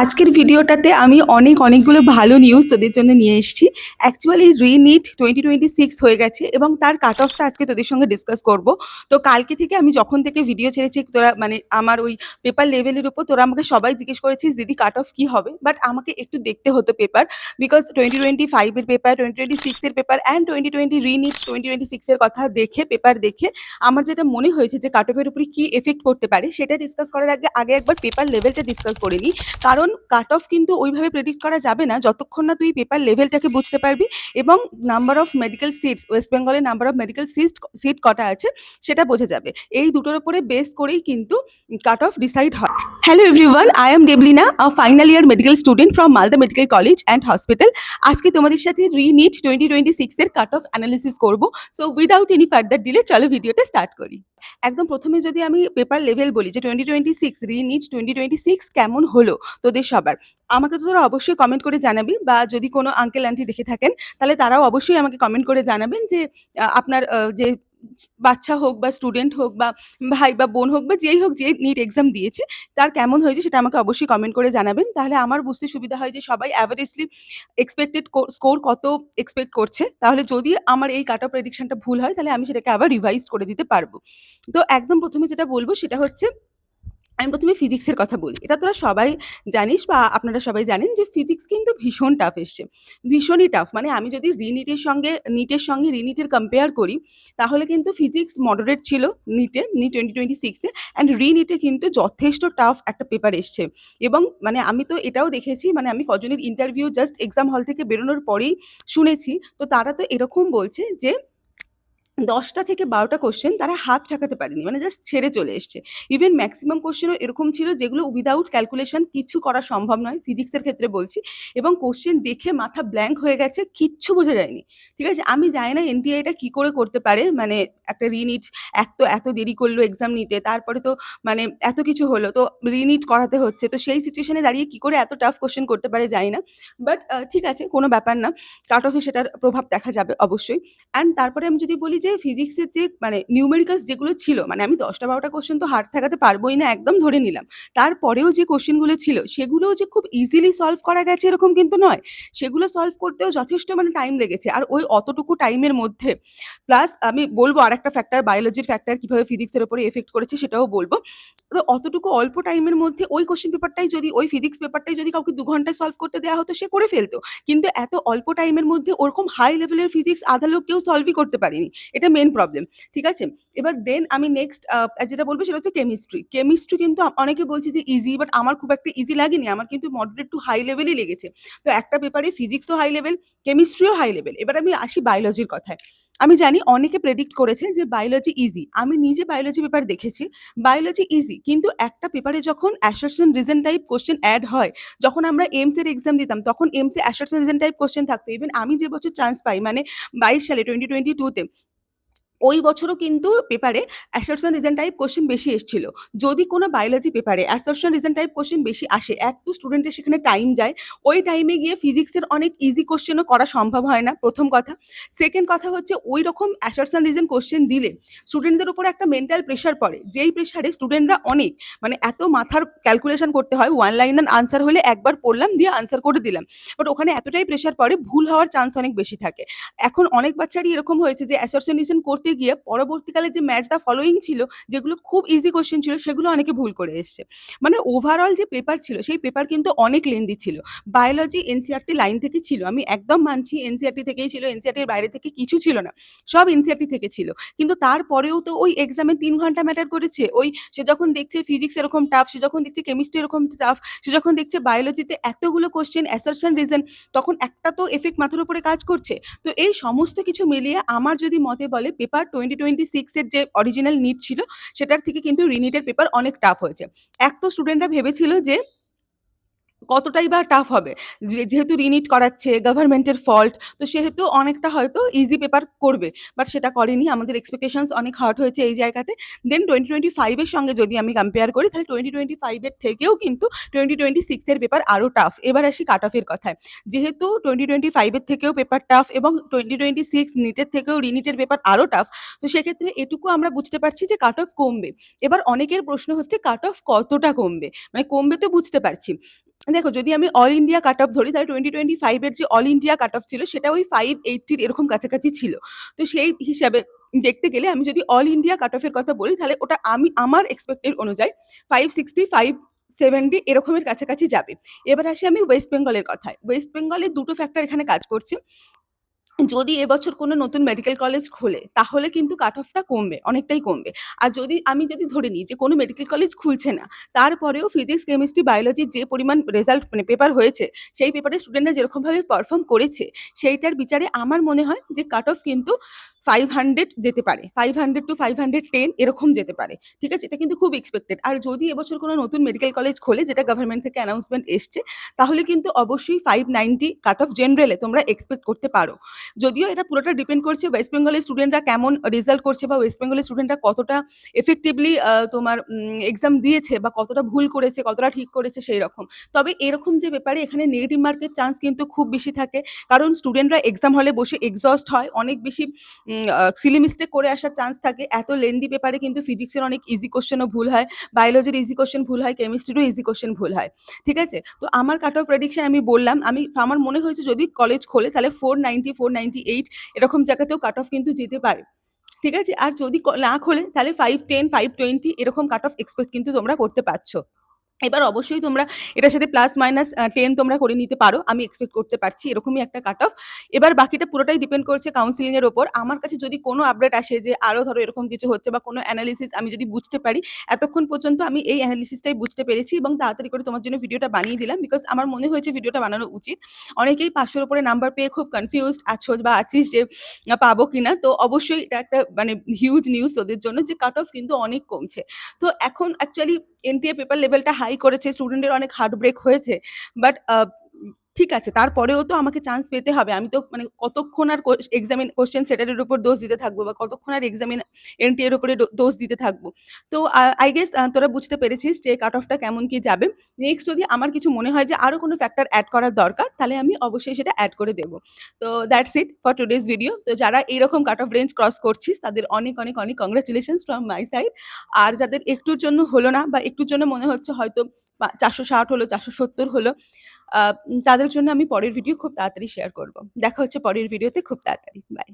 আজকের ভিডিওটাতে আমি অনেকগুলো ভালো নিউজ তোদের জন্য নিয়ে এসেছি। অ্যাকচুয়ালি রি-নিট 2026 হয়ে গেছে এবং তার কাট অফটা আজকে তোদের সঙ্গে ডিসকাস করব। তো কালকে থেকে আমি যখন থেকে ভিডিও ছেড়েছি তোরা মানে আমার ওই পেপার লেভেলের উপর তোরা আমাকে সবাই জিজ্ঞেস করেছিস দিদি কাট অফ কি হবে? বাট আমাকে একটু দেখতে হতো পেপার, বিকজ 2025 এর পেপার, 2026 এর পেপার অ্যান্ড 2020 রি-নিট 2026 এর কথা দেখে পেপার দেখে আমার যেটা মনে হয়েছে যে কাট অফের উপরে কি এফেক্ট পড়তে পারে সেটা ডিসকাস করার আগে একবার পেপার লেভেলটা ডিসকাস করে নিই। কারণ কাট অফ কিন্তু ওইভাবে প্রেডিক্ট করা যাবে না যতক্ষণ না তুই পেপার লেভেলটাকে বুঝতে পারবি এবং number of medical seats, west বেঙ্গলের নাম্বার অফ মেডিকেল সিট কটা আছে সেটা বোঝা যাবে। এই দুটোর উপরে বেস করেই কিন্তু কাট অফ ডিসাইড হয়। Hello everyone, I am Deblina, a final year medical student from Malda medical college and hospital. আজকে তোমাদের সাথে রি-নিট 2026 এর কাট অফ অ্যানালিসিস করব। So without any further delay চলো ভিডিওটা স্টার্ট করি। একদম প্রথমে যদি আমি পেপার লেভেল বলি যে 2026 রি-নিট 2026 কেমন হলো তোদের সবার, আমাকে তো তোরা অবশ্যই কমেন্ট করে জানাবি, বা যদি কোনো আঙ্কেল আন্টি দেখে থাকেন তাহলে তারাও অবশ্যই আমাকে কমেন্ট করে জানাবেন যে আপনার যে বাচ্চা হোক বা স্টুডেন্ট হোক বা ভাই বা বোন হোক বা যেই হোক যে নিট এক্সাম দিয়েছে তার কেমন হয়েছে সেটা আমাকে অবশ্যই কমেন্ট করে জানাবেন। তাহলে আমার বুঝতে সুবিধা হয় যে সবাই অ্যাভারেজলি এক্সপেক্টেড স্কোর কত এক্সপেক্ট করছে। তাহলে যদি আমার এই কাট অফ প্রেডিকশনটা ভুল হয় তাহলে আমি সেটাকে আবার রিভাইজ করে দিতে পারবো। তো একদম প্রথমে যেটা বলবো সেটা হচ্ছে, আমি প্রথমে ফিজিক্সের কথা বলি। এটা তোরা সবাই জানিস বা আপনারা সবাই জানেন যে ফিজিক্স কিন্তু ভীষণ টাফ এসছে। ভীষণই টাফ। মানে আমি যদি নিটের সঙ্গে রি-নিটের কম্পেয়ার করি তাহলে কিন্তু ফিজিক্স মডারেট ছিল নিট 2026 এ, অ্যান্ড রি-নিটে কিন্তু যথেষ্ট টাফ একটা পেপার এসছে। এবং মানে আমি তো এটাও দেখেছি, মানে আমি কজনের ইন্টারভিউ জাস্ট এক্সাম হল থেকে বেরোনোর পরেই শুনেছি। তো তারা তো এরকম বলছে যে ১০টা থেকে ১২টা কোয়েশ্চেন তারা হাত ঠেকাতে পারেনি। মানে জাস্ট ছেড়ে চলে এসছে। ইভেন মেক্সিমাম কোয়েশ্চেনও এরকম ছিল যেগুলো উইথআউট ক্যালকুলেশন কিচ্ছু করা সম্ভব নয়, ফিজিক্সের ক্ষেত্রে বলছি। এবং কোয়েশ্চেন দেখে মাথা ব্ল্যাংক হয়ে গেছে, কিচ্ছু বোঝা যায়নি। ঠিক আছে? আমি জানি না এনটিএ এটা কি করে করতে পারে। মানে একটা রি-নিট এত দেরি করলো এক্সাম নিতে। তারপরে তো মানে এত কিছু হলো। তো রি-নিট করাতে হচ্ছে। তো সেই সিচুয়েশনে দাঁড়িয়ে কি করে এত টাফ কোয়েশ্চেন করতে পারে জানি না। বাট ঠিক আছে, কোনো ব্যাপার না। কাট অফে সেটার প্রভাব দেখা যাবে অবশ্যই। অ্যান্ড তারপরে আমি যদি বলি যে ফিজিক্সের যে মানে নিউমেরিক্যালস যেগুলো ছিল, মানে আমি ১০টা ১২টা কোশ্চেন তো হাত ঠেকাতে পারবোই না, একদম ধরে নিলাম। তারপরেও যে কোশ্চেনগুলো ছিল সেগুলোও যে খুব ইজিলি সলভ করা গেছে এরকম কিন্তু নয়। সেগুলো সলভ করতেও যথেষ্ট মানে টাইম লেগেছে। আর ওই অতটুকু টাইমের মধ্যে প্লাস আমি বলবো আরেকটা ফ্যাক্টর, বায়োলজির ফ্যাক্টর কিভাবে ফিজিক্সের উপরে এফেক্ট করেছে সেটাও বলবো। তো অতটুকু অল্প টাইমের মধ্যে ওই কোশ্চেন পেপারটাই যদি, ওই ফিজিক্স পেপারটাই যদি কাউকে ২ ঘন্টায় সলভ করতে দেয়া হতো সে করে ফেলত। কিন্তু এত অল্প টাইমের মধ্যে ওরকম হাই লেভেলের ফিজিক্স আধা লোক কেউ সলভই করতে পারেনি। এটা মেইন প্রবলেম। ঠিক আছে? এবার দেন আমি নেক্সট যেটা বলব সেটা হচ্ছে কেমিস্ট্রি। কেমিস্ট্রি কিন্তু অনেকে বলছে যে ইজি, বাট আমার খুব একটা ইজি লাগেনি। আমার কিন্তু মডারেট টু হাই লেভেলই লেগেছে। তো একটা পেপারে ফিজিক্সও হাই লেভেল, কেমিস্ট্রিও হাই লেভেল। এবার আমি আসি বায়োলজির কথায়। আমি জানি অনেকে প্রেডিক্ট করেছে যে বায়োলজি ইজি। আমি নিজে বায়োলজি পেপার দেখেছি। Biology easy. কিন্তু একটা পেপারে যখন assertion reason type question add হয়, যখন আমরা এইমস এর এক্সাম দিতাম তখন এইমস এ অ্যাসারশন রিজন টাইপ কোয়েশ্চেন থাকতো। ইভেন আমি যে বছর চান্স পাই মানে ২২ সালে 2022 তে, ওই বছরও কিন্তু পেপারে assertion reason টাইপ কোশ্চেন বেশি এসছিল। যদি কোনো বায়োলজি পেপারে assertion reason টাইপ কোশ্চেন বেশি আসে, এক তো স্টুডেন্টের সেখানে টাইম যায়। ওই টাইমে গিয়ে ফিজিক্সের অনেক ইজি কোশ্চেনও করা সম্ভব হয় না, প্রথম কথা। সেকেন্ড কথা হচ্ছে ওইরকম assertion reason কোশ্চেন দিলে স্টুডেন্টদের উপরে একটা মেন্টাল প্রেশার পড়ে। যেই প্রেশারে স্টুডেন্টরা অনেক মানে এত মাথার ক্যালকুলেশন করতে হয়। ওয়ান লাইনার আনসার হলে একবার পড়লাম দিয়ে আনসার করে দিলাম। বাট ওখানে এতটাই প্রেশার পড়ে, ভুল হওয়ার চান্স অনেক বেশি থাকে। এখন অনেক বাচ্চারই এরকম হয়েছে যে অ্যাসোসিয়েশন করতে গিয়ে পরবর্তীকালে যে ম্যাচ দা ফলোইং ছিল, যেগুলো খুব ইজি কোশ্চেন ছিল সেগুলো অনেকে ভুল করে এসছে। মানে ওভারঅল যে পেপার ছিল সেই পেপার কিন্তু অনেক লেন্দি ছিল। বায়োলজি এনসিইআরটি লাইন থেকে ছিল। আমি একদম মানছি এনসিইআরটি থেকেই ছিল। এনসিইআরটির বাইরে থেকে কিছু ছিল না। সব এনসিইআরটি থেকে ছিল। কিন্তু তারপরেও তো ওই এক্সামে ৩ ঘন্টা ম্যাটার করেছে। ওই সে যখন দেখছে ফিজিক্স এরকম টাফ, সে যখন দেখছে কেমিস্ট্রি এরকম টাফ, সে যখন দেখছে বায়োলজিতে এতগুলো কোশ্চেন অ্যাসারশন রিজন, তখন একটা তো এফেক্ট মাথার উপরে কাজ করছে। তো এই সমস্ত কিছু মিলিয়ে আমার যদি মতে বলে পেপার 2026 এর যে অরিজিনাল নিট ছিল সেটার থেকে কিন্তু রি-নিটের পেপার অনেক টাফ হয়েছে। এক তো স্টুডেন্টরা ভেবেছিল যে কতটাই বা টাফ হবে। যেহেতু রি-নিট করাচ্ছে, গভর্নমেন্টের ফল্ট। তো সেহেতু অনেকটা হয়তো ইজি পেপার করবে। বাট সেটা করেনি। আমাদের এক্সপেকটেশনস অনেক হার্ট হয়েছে এই জায়গাতে। দেন 2025 এর সঙ্গে যদি আমি কম্পেয়ার করি তাহলে 2025 এর থেকেও কিন্তু 2026 এর পেপার আরো টাফ। এবার আসি কাট অফ এর কথায়। যেহেতু 2025 এর থেকেও পেপার টাফ এবং 2026 নিটের থেকেও রি-নিটের পেপার আরো টাফ। তো সেক্ষেত্রে এটুকু আমরা বুঝতে পারছি যে কাট অফ কমবে। এবার অনেকের প্রশ্ন হচ্ছে কাট অফ কতটা কমবে? মানে কমবে তো বুঝতে পারছি। দেখো যদি আমি অল ইন্ডিয়া কাট অফ ধরি তাহলে 2025 এর যে অল ইন্ডিয়া কাট অফ ছিল সেটা ওই 580 এরকম কাছাকাছি ছিল। তো সেই হিসাবে দেখতে গেলে আমি যদি অল ইন্ডিয়া কাট অফ এর কথা বলি তাহলে ওটা আমি আমার এক্সপেক্টেড অনুযায়ী 560, 570 এরকমের কাছাকাছি যাবে। এবার আসি আমি ওয়েস্ট বেঙ্গলের কথায়। ওয়েস্ট বেঙ্গলে দুটো ফ্যাক্টর এখানে কাজ করছে। যদি এবছর কোনো নতুন মেডিকেল কলেজ খোলে তাহলে কিন্তু কাট অফটা কমবে, অনেকটাই কমবে। আর যদি ধরে নিই যে কোনো মেডিকেল কলেজ খুলছে না, তারপরেও ফিজিক্স, কেমিস্ট্রি, বায়োলজির যে পরিমাণ রেজাল্ট মানে পেপার হয়েছে, সেই পেপারে স্টুডেন্টরা যেরকমভাবে পারফর্ম করেছে, সেইটার বিচারে আমার মনে হয় যে কাট অফ কিন্তু 500 যেতে পারে। 500 to 510 এরকম যেতে পারে। ঠিক আছে? এটা কিন্তু খুব এক্সপেক্টেড। আর যদি এবছর কোনো নতুন মেডিকেল কলেজ খোলে যেটা গভর্নমেন্ট থেকে অ্যানাউন্সমেন্ট এসছে, তাহলে কিন্তু অবশ্যই 590 কাট অফ জেনারেলে তোমরা এক্সপেক্ট করতে পারো। যদিও এটা পুরোটা ডিপেন্ড করছে ওয়েস্ট বেঙ্গলের স্টুডেন্টরা কেমন রেজাল্ট করছে বা ওয়েস্ট বেঙ্গলের স্টুডেন্টরা কতটা এফেক্টিভলি তোমার এক্সাম দিয়েছে বা কতটা ভুল করেছে, কতটা ঠিক করেছে সেই রকম। তবে এরকম যে ব্যাপারে এখানে নেগেটিভ মার্কের চান্স কিন্তু খুব বেশি থাকে। কারণ স্টুডেন্টরা এক্সাম হলে বসে এক্সহস্ট হয়, অনেক বেশি সিলি মিস্টেক করে আসার চান্স থাকে। এত লেন্দি পেপারে কিন্তু ফিজিক্সের অনেক ইজি কোশ্চেনও ভুল হয়, বায়োলজির ইজি কোশ্চেন ভুল হয়, কেমিস্ট্রিরও ইজি কোশ্চেন ভুল হয়। ঠিক আছে? তো আমার কাট অফ প্রেডিকশন আমি বললাম, আমার মনে হয়েছে যদি কলেজ খোলে তাহলে 490, 498 এরকম জায়গাতেও কাট অফ কিন্তু যেতে পারে। ঠিক আছে? আর যদি না খোলে তাহলে 510, 520 এরকম কাট অফ এক্সপেক্ট কিন্তু তোমরা করতে পারছো। এবার অবশ্যই তোমরা এটার সাথে প্লাস মাইনাস 10 তোমরা করে নিতে পারো। আমি এক্সপেক্ট করতে পারছি এরকমই একটা কাট অফ। এবার বাকিটা পুরোটাই ডিপেন্ড করছে কাউন্সেলিং এর উপর। আমার কাছে যদি কোনো আপডেট আসে যে আরো ধরো এরকম কিছু হচ্ছে বা কোনো অ্যানালিসিস আমি যদি বুঝতে পারি, এতক্ষণ পর্যন্ত আমি এই অ্যানালিসিসটাই বুঝতে পেরেছি এবং তাড়াতাড়ি করে তোমার জন্য ভিডিওটা বানিয়ে দিলাম। বিকজ আমার মনে হয়েছে ভিডিওটা বানানো উচিত। অনেকেই 500 র উপরে নাম্বার পেয়ে খুব কনফিউজড আছো বা আছিস যে পাবো কিনা। তো অবশ্যই এটা একটা মানে হিউজ নিউজ ওদের জন্য যে কাট অফ কিন্তু অনেক কমছে। তো এখন অ্যাকচুয়ালি এনটিএ পেপার লেভেলটা হাই করেছে, স্টুডেন্টের অনেক হার্ট ব্রেক হয়েছে। বাট ঠিক আছে, তারপরেও তো আমাকে চান্স পেতে হবে। আমি তো মানে কতক্ষণ আর কোয়েশ্চেন সেটারের উপর দোষ দিতে থাকবো বা কতক্ষণ আর এনটিএ এর উপরে দোষ দিতে থাকবো। তো আই গেস তোরা বুঝতে পেরেছিস যে কাট অফটা কেমন কি যাবে। নেক্সট যদি আমার কিছু মনে হয় যে আরো কোনো ফ্যাক্টর এড করার দরকার, তাহলে আমি অবশ্যই সেটা এড করে দেব। তো that's it for today's video. তো যারা এইরকম কাট অফ রেঞ্জ ক্রস করছিস তাদের অনেক, অনেক, অনেক কংগ্রাচুলেশনস ফ্রম মাই সাইড। আর যাদের একটুর জন্য হলো না বা একটুর জন্য মনে হচ্ছে হয়তো 460 হলো, 470 হলো, তাদের জন্য আমি পরের ভিডিও খুব তাড়াতাড়ি শেয়ার করব। দেখা হচ্ছে পরের ভিডিওতে খুব তাড়াতাড়ি। বাই।